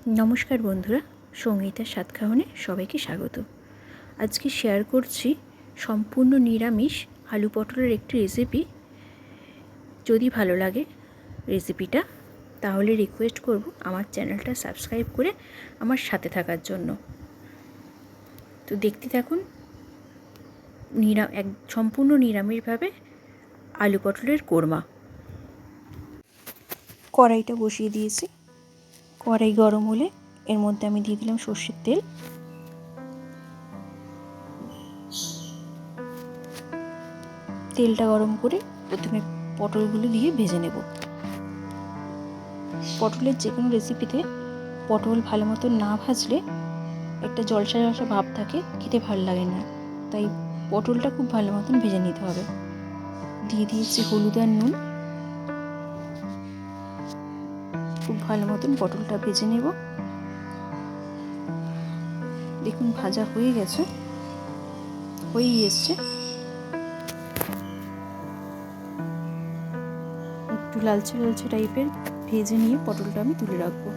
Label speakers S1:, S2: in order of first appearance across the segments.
S1: নমস্কার বন্ধুরা, সঙ্গীতার স্বাদখাহনে সবাইকে স্বাগত। আজকে শেয়ার করছি সম্পূর্ণ নিরামিষ আলু পটলের একটি রেসিপি। যদি ভালো লাগে রেসিপিটা তাহলে রিকোয়েস্ট করব আমার চ্যানেলটা সাবস্ক্রাইব করে আমার সাথে থাকার জন্য। তো দেখতে থাকুন সম্পূর্ণ নিরামিষভাবে আলু পটলের কোরমা। কড়াইটা বসিয়ে দিয়েছি। কড়াই গরম হলে এর মধ্যে আমি দিয়ে দিলাম সর্ষের তেল। তেলটা গরম করে প্রথমে পটলগুলো দিয়ে ভেজে নেব। পটলের যে কোনো রেসিপিতে পটল ভালো মতো না ভাজলে একটা জলসা জলসা ভাব থাকে, খেতে ভালো লাগে না। তাই পটলটা খুব ভালো মতন ভেজে নিতে হবে। দিয়ে দিয়েছি হলুদ আর নুন। খুব ভালো মতন পটলটা ভেজে নেব। দেখুন ভাজা হয়ে গেছে, হয়েই এসছে। একটু লালচে লালচে টাইপের ভেজে নিয়ে পটলটা আমি তুলে রাখবো।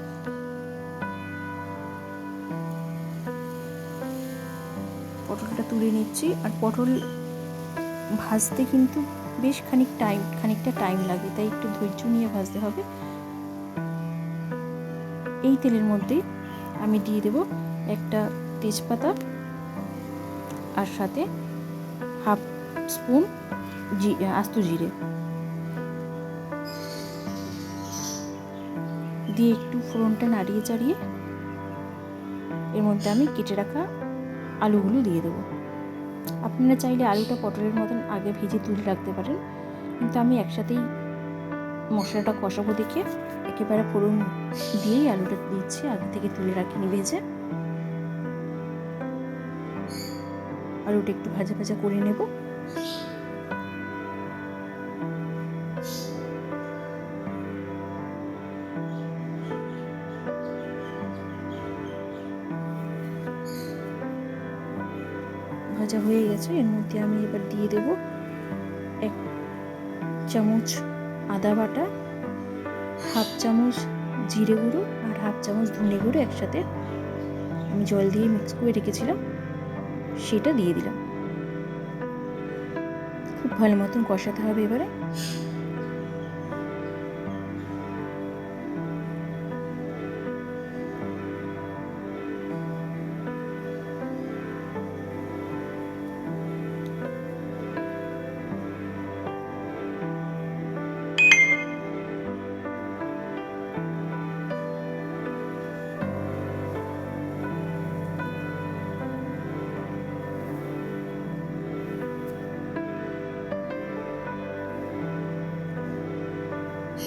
S1: পটলটা তুলে নিচ্ছি। আর পটল ভাজতে কিন্তু বেশ খানিকটা টাইম লাগে, তাই একটু ধৈর্য নিয়ে ভাজতে হবে। এই তেলের মধ্যে আমি দিয়ে দেব একটা তেজপাতা আর সাথে হাফ স্পুন আস্ত জিরে দিয়ে একটু ফোড়নটা নাড়িয়ে চাড়িয়ে এর মধ্যে আমি কেটে রাখা আলুগুলো দিয়ে দেবো। আপনারা চাইলে আলুটা পটলের মতন আগে ভেজে তুলে রাখতে পারেন, কিন্তু আমি একসাথেই মশলাটা কষাবো দেখে একেবারে ফোড়ন দিয়েই আলুটা দিচ্ছি, আগে থেকে তুলে রাখিনি ভেজে। আলুটা একটু ভাজা ভাজা করে নেব। ভাজা হয়ে গেছে। এর মধ্যে আমি এবার দিয়ে দেব 1 চামচ আদা বাটা, হাফ চামচ জিরে গুঁড়ো আর হাফ চামচ ধনে গুঁড়ো একসাথে আমি জল দিয়ে মিক্স করে রেখেছিলাম, সেটা দিয়ে দিলাম। খুব ভালো মতন কষাতে হবে এবারে।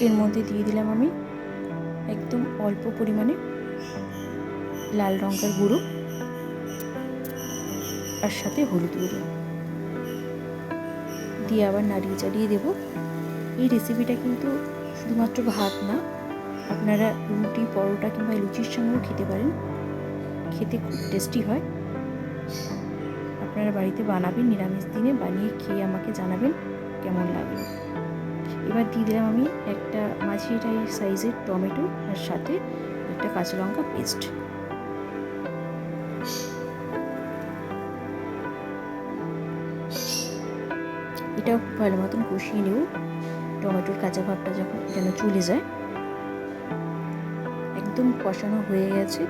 S1: এর মধ্যে দিয়ে দিলাম আমি একদম অল্প পরিমাণে লাল লঙ্কার গুঁড়ো আর সাথে হলুদ গুঁড়ো দিয়ে আবার নাড়িয়ে চাড়িয়ে দেব। এই রেসিপিটা কিন্তু শুধুমাত্র ভাত না, আপনারা রুটি, পরোটা কিংবা লুচির সঙ্গেও খেতে পারেন। খেতে খুব টেস্টি হয়। আপনারা বাড়িতে বানাবেন, নিরামিষ দিনে বানিয়ে খেয়ে আমাকে জানাবেন কেমন লাগলো। এবার দিয়ে দিলাম আমি একটা মাঝারি সাইজের টমেটো আর সাথে একটা কাঁচা লঙ্কা পেস্ট। এটাও খুব ভালো মতন কষিয়ে নেব, টমেটোর কাঁচা ভাবটা যেন চলে যায়। একদম কষানো হয়ে গেছে,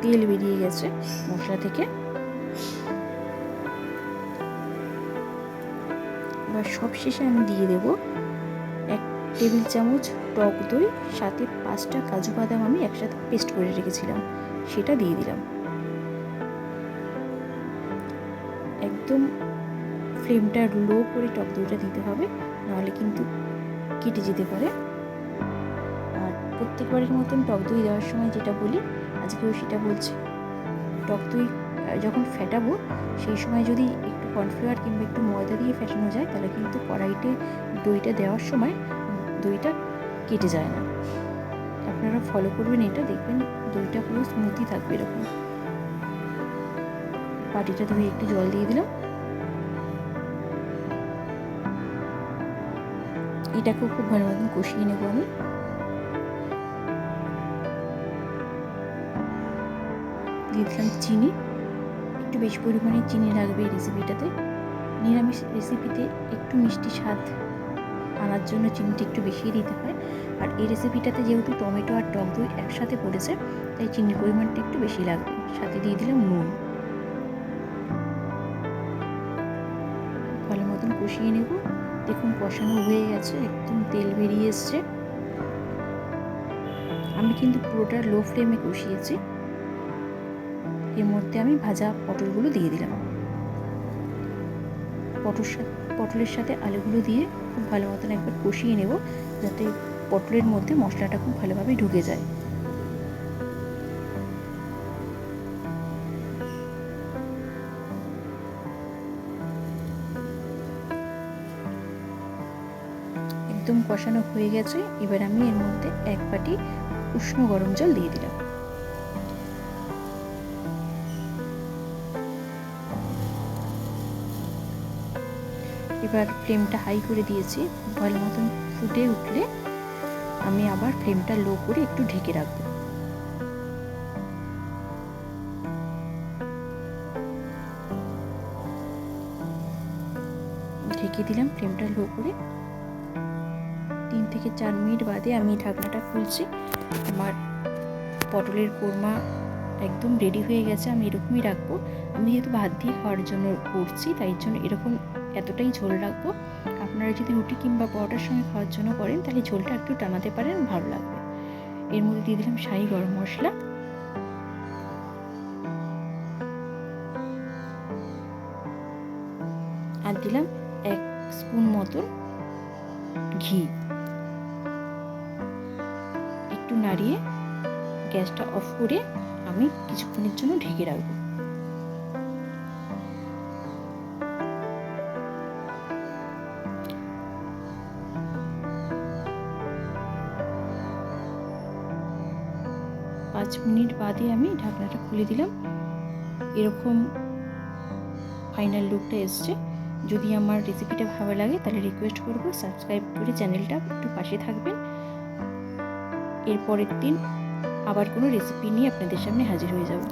S1: তেল বেরিয়ে গেছে মশলা থেকে। এবার সবশেষে আমি দিয়ে দেব 1 টেবিল চামচ টক দই, সাথে 5টা কাজু বাদাম আমি একসাথে পেস্ট করে রেখেছিলাম, সেটা দিয়ে দিলাম। একদম ফ্লেমটা লো করে টক দইটা দিতে হবে, নাহলে কিন্তু কেটে যেতে পারে। আর প্রত্যেকবারের মতন টক দই দেওয়ার সময় যেটা বলি, আজকেও সেটা বলছি। টক দই যখন ফেটাবো সেই সময় যদি একটু কর্নফ্লাওয়ার কিংবা একটু ময়দা দিয়ে ফেটানো যায়, তাহলে কিন্তু কড়াইতে দইটা দেওয়ার সময় দইটা কেটে যায় না। আপনারা ফলো করবেন এটা, দেখবেন দইটা পুরো স্মুথই থাকবে এরকম। বাটিটা ধুয়ে একটু জল দিয়ে দিলাম। এটাকেও খুব ভালো মতন কষিয়ে নেব আমি। দিয়ে দিলাম চিনি, একটু বেশি পরিমাণে চিনি লাগবে এই রেসিপিটাতে। নিরামিষ রেসিপিতে একটু মিষ্টি স্বাদ আনার জন্য চিনিটা একটু বেশিই দিতে হয়। আর এই রেসিপিটাতে যেহেতু টমেটো আর টক দই একসাথে পড়েছে, তাই চিনির পরিমাণটা একটু বেশি লাগবে। সাথে দিয়ে দিলাম নুন। ভালো মতন কষিয়ে নেব। দেখুন কষানো হয়ে গেছে, একদম তেল বেরিয়ে এসছে। আমি কিন্তু পুরোটা লো ফ্লেমে কষিয়েছি। এর মধ্যে আমি ভাজা পটলগুলো দিয়ে দিলাম। পটলের সাথে আলুগুলো দিয়ে খুব ভালো মতন একবার কষিয়ে নেব, যাতে পটলের মধ্যে মশলাটা খুব ভালোভাবে ঢুকে যায়। একদম কষানো হয়ে গেছে। এবার আমি এর মধ্যে 1 বাটি উষ্ণ গরম জল দিয়ে দিলাম। এবার ফ্লেমটা হাই করে দিয়েছি। ভালো মতন ফুটে উঠলে আমি আবার ফ্লেমটা লো করে একটু ঢেকে রাখবো। ঢেকে দিলাম ফ্লেমটা লো করে। 3 থেকে 4 মিনিট বাদে আমি ঢাকনাটা খুলছি। আমার পটলের কোরমা একদম রেডি হয়ে গেছে। আমি এরকমই রাখবো। আমি যেহেতু ভাত দিয়ে খাওয়ার জন্য করছি, তাই জন্য এরকম এতটাই ঝোল রাখবো। আপনারা যদি রুটি কিংবা পরোটার সঙ্গে খাওয়ার জন্য করেন, তাহলে ঝোলটা একটু টানাতে পারেন, ভালো লাগবে। এর মধ্যে দিয়ে দিলাম শাহি গরম মশলা, আর দিলাম 1 স্পুন মতন ঘি। একটু নাড়িয়ে গ্যাসটা অফ করে আমি কিছুক্ষণের জন্য ঢেকে রাখবো। পাঁচ মিনিট বাদে আমি ঢাকনাটা খুলে দিলাম। এরকম ফাইনাল লুকটা এসছে। যদি আমার রেসিপিটা ভালো লাগে, তাহলে রিকোয়েস্ট করব সাবস্ক্রাইব করে চ্যানেলটা একটু পাশে থাকবেন। এর পরের দিন আবার কোনো রেসিপি নিয়ে আপনাদের সামনে হাজির হয়ে যাব।